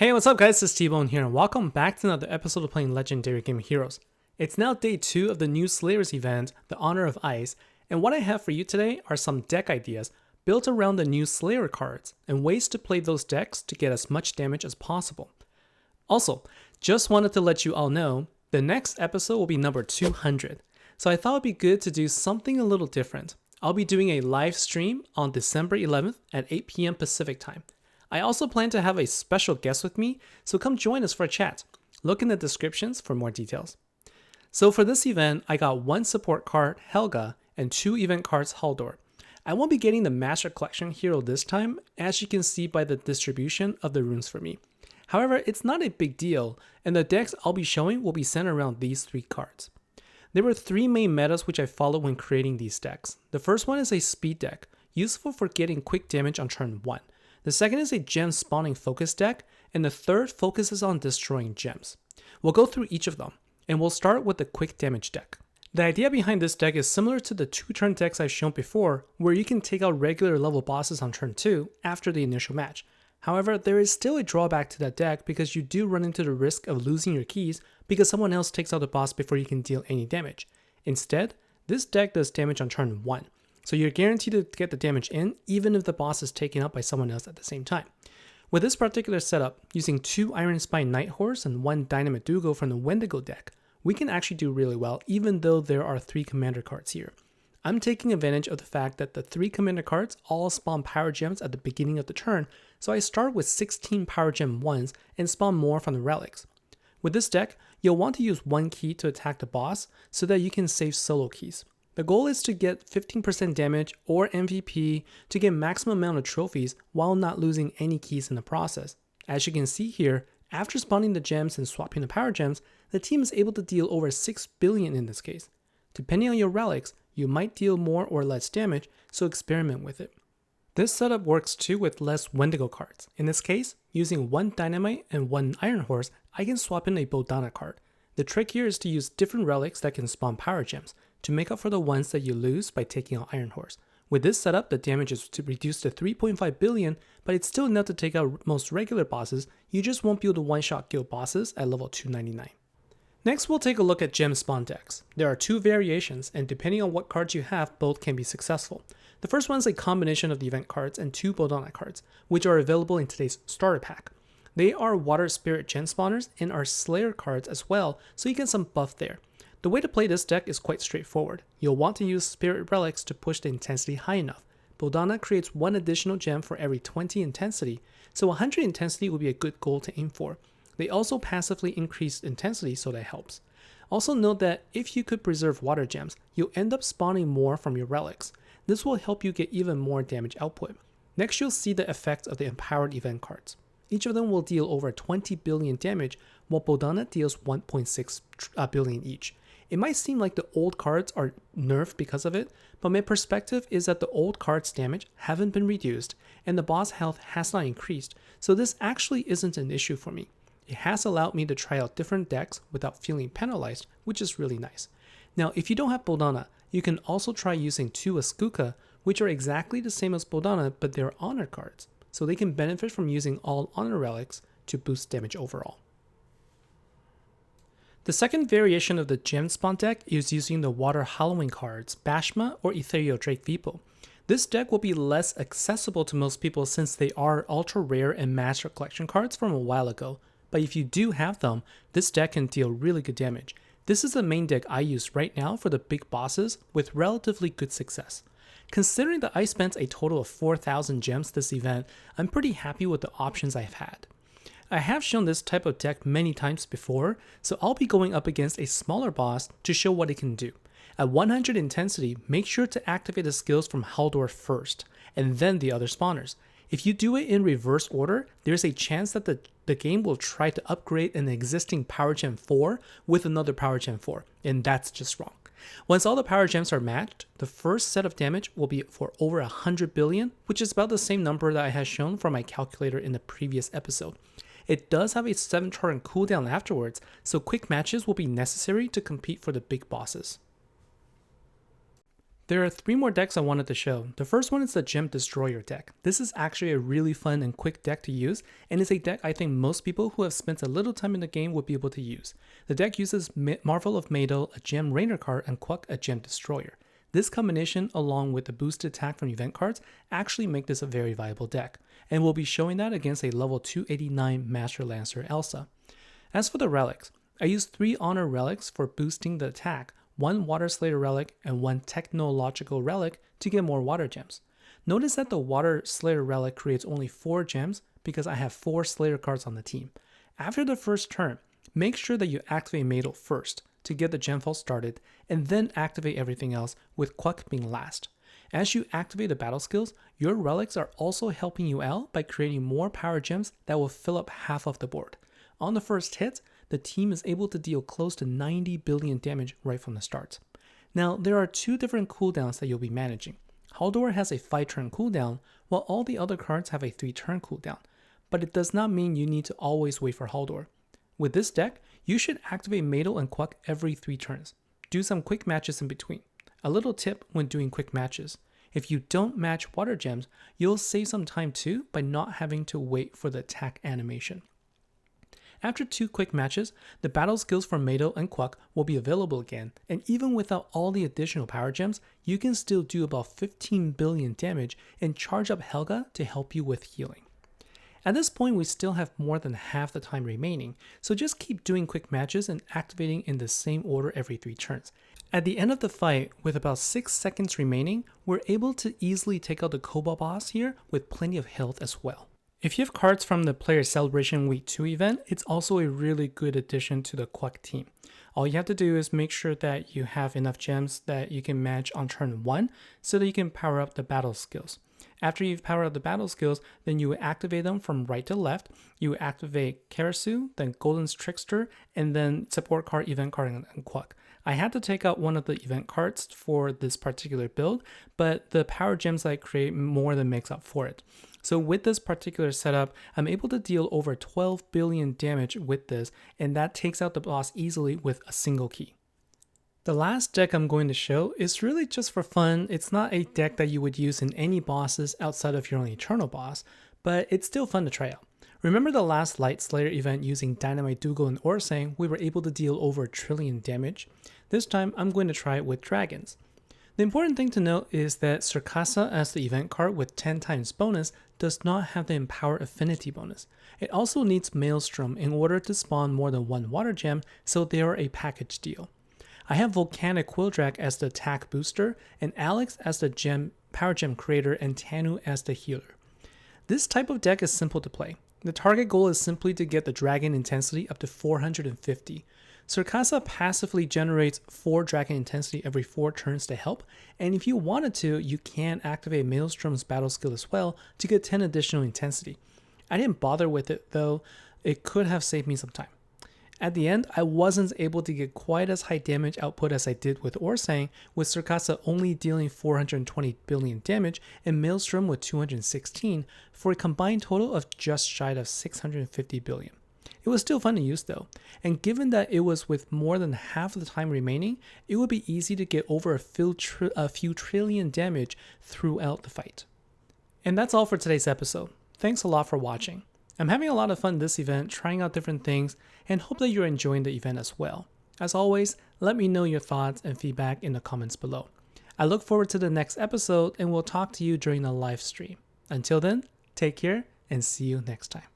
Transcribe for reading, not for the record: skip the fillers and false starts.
Hey, what's up guys, it's TBone here and welcome back to another episode of playing Legendary Game of Heroes. It's now day 2 of the new Slayers event, the Honor of Ice, and what I have for you today are some deck ideas built around the new Slayer cards and ways to play those decks to get as much damage as possible. Also, just wanted to let you all know, the next episode will be number 200, so I thought it'd be good to do something a little different. I'll be doing a live stream on December 11th at 8 p.m. Pacific time. I also plan to have a special guest with me, so come join us for a chat. Look in the descriptions for more details. So for this event, I got 1 support card, Helga, and 2 event cards, Haldor. I won't be getting the Master Collection hero this time, as you can see by the distribution of the runes for me. However, it's not a big deal, and the decks I'll be showing will be centered around these 3 cards. There were 3 main metas which I followed when creating these decks. The first one is a speed deck, useful for getting quick damage on turn 1. The second is a gem spawning focus deck, and the third focuses on destroying gems. We'll go through each of them, and we'll start with the quick damage deck. The idea behind this deck is similar to the 2-turn decks I've shown before, where you can take out regular level bosses on turn 2 after the initial match. However, there is still a drawback to that deck because you do run into the risk of losing your keys because someone else takes out the boss before you can deal any damage. Instead, this deck does damage on turn 1. So you're guaranteed to get the damage in even if the boss is taken out by someone else at the same time. With this particular setup, using 2 Iron Spine Nighthorse and 1 Dynamite Dougal from the Wendigo deck, we can actually do really well even though there are 3 commander cards here. I'm taking advantage of the fact that the 3 commander cards all spawn power gems at the beginning of the turn, so I start with 16 power gem 1s and spawn more from the relics. With this deck, you'll want to use 1 key to attack the boss so that you can save solo keys. The goal is to get 15% damage or MVP to get maximum amount of trophies while not losing any keys in the process. As you can see here, after spawning the gems and swapping the power gems, the team is able to deal over 6 billion in this case. Depending on your relics, you might deal more or less damage, so experiment with it. This setup works too with less Wendigo cards. In this case, using 1 Dynamite and 1 Iron Horse, I can swap in a Bodana card. The trick here is to use different relics that can spawn power gems to make up for the ones that you lose by taking out Iron Horse. With this setup, the damage is reduced to 3.5 billion, but it's still enough to take out most regular bosses. You just won't be able to one-shot kill bosses at level 299. Next, we'll take a look at gem spawn decks. There are 2 variations, and depending on what cards you have, both can be successful. The first one is a combination of the event cards and 2 Bodana cards, which are available in today's starter pack. They are Water Spirit gem spawners and are Slayer cards as well, so you get some buff there. The way to play this deck is quite straightforward. You'll want to use Spirit Relics to push the intensity high enough. Bodana creates 1 additional gem for every 20 intensity, so 100 intensity would be a good goal to aim for. They also passively increase intensity, so that helps. Also note that if you could preserve water gems, you'll end up spawning more from your relics. This will help you get even more damage output. Next, you'll see the effects of the empowered event cards. Each of them will deal over 20 billion damage, while Bodana deals 1.6 billion each. It might seem like the old cards are nerfed because of it, but my perspective is that the old cards' damage haven't been reduced and the boss health has not increased, so this actually isn't an issue for me. It has allowed me to try out different decks without feeling penalized, which is really nice. Now, if you don't have Bodana, you can also try using 2 Askuka, which are exactly the same as Bodana, but they're honor cards, so they can benefit from using all honor relics to boost damage overall. The second variation of the gem spawn deck is using the Water Halloween cards, Bashma or Ethereal Drake Vipo. This deck will be less accessible to most people since they are ultra rare and Master Collection cards from a while ago, but if you do have them, this deck can deal really good damage. This is the main deck I use right now for the big bosses with relatively good success. Considering that I spent a total of 4,000 gems this event, I'm pretty happy with the options I've had. I have shown this type of deck many times before, so I'll be going up against a smaller boss to show what it can do. At 100 intensity, make sure to activate the skills from Haldor first, and then the other spawners. If you do it in reverse order, there's a chance that the game will try to upgrade an existing Power Gem 4 with another Power Gem 4, and that's just wrong. Once all the power gems are matched, the first set of damage will be for over 100 billion, which is about the same number that I had shown from my calculator in the previous episode. It does have a 7-turn cooldown afterwards, so quick matches will be necessary to compete for the big bosses. There are 3 more decks I wanted to show. The first one is the Gem Destroyer deck. This is actually a really fun and quick deck to use, and is a deck I think most people who have spent a little time in the game would be able to use. The deck uses Marvel of Madel, a Gem Rainer card, and Quack, a Gem Destroyer. This combination, along with the boosted attack from event cards, actually make this a very viable deck, and we'll be showing that against a level 289 Master Lancer Elsa. As for the relics, I used 3 Honor relics for boosting the attack, 1 Water Slayer relic, and 1 Technological relic to get more water gems. Notice that the Water Slayer relic creates only 4 gems because I have 4 Slayer cards on the team. After the first turn, make sure that you activate Madel first to get the gemfall started, and then activate everything else, with Quack being last. As you activate the battle skills, your relics are also helping you out by creating more power gems that will fill up half of the board. On the first hit, the team is able to deal close to 90 billion damage right from the start. Now, there are 2 different cooldowns that you'll be managing. Haldor has a 5-turn cooldown, while all the other cards have a 3-turn cooldown, but it does not mean you need to always wait for Haldor. With this deck, you should activate Madel and Quack every 3 turns. Do some quick matches in between. A little tip when doing quick matches: if you don't match water gems, you'll save some time too by not having to wait for the attack animation. After 2 quick matches, the battle skills for Madel and Quack will be available again, and even without all the additional power gems, you can still do about 15 billion damage and charge up Helga to help you with healing. At this point, we still have more than half the time remaining, so just keep doing quick matches and activating in the same order every 3 turns. At the end of the fight, with about 6 seconds remaining, we're able to easily take out the Cobalt boss here with plenty of health as well. If you have cards from the Player Celebration Week 2 event, it's also a really good addition to the Quack team. All you have to do is make sure that you have enough gems that you can match on turn 1 so that you can power up the battle skills. After you've powered up the battle skills, then you activate them from right to left. You activate Karasu, then Golden's Trickster, and then support card, event card, and Quack. I had to take out one of the event cards for this particular build, but the power gems I create more than makes up for it. So with this particular setup, I'm able to deal over 12 billion damage with this, and that takes out the boss easily with a single key. The last deck I'm going to show is really just for fun. It's not a deck that you would use in any bosses outside of your own Eternal boss, but it's still fun to try out. Remember the last Light Slayer event using Dynamite Dougal and Orsang, we were able to deal over 1 trillion damage. This time I'm going to try it with dragons. The important thing to note is that Circassa as the event card with 10 times bonus does not have the Empower Affinity bonus. It also needs Maelstrom in order to spawn more than 1 water gem, so they are a package deal. I have Volcanic Quilldrak as the attack booster, and Alex as the power gem creator, and Tanu as the healer. This type of deck is simple to play. The target goal is simply to get the dragon intensity up to 450. Circassa passively generates 4 dragon intensity every 4 turns to help, and if you wanted to, you can activate Maelstrom's battle skill as well to get 10 additional intensity. I didn't bother with it though, it could have saved me some time. At the end, I wasn't able to get quite as high damage output as I did with Orsang, with Circassa only dealing 420 billion damage and Maelstrom with 216, for a combined total of just shy of 650 billion. It was still fun to use though, and given that it was with more than half of the time remaining, it would be easy to get over a few trillion damage throughout the fight. And that's all for today's episode. Thanks a lot for watching. I'm having a lot of fun this event, trying out different things, and hope that you're enjoying the event as well. As always, let me know your thoughts and feedback in the comments below. I look forward to the next episode, and we'll talk to you during the live stream. Until then, take care and see you next time.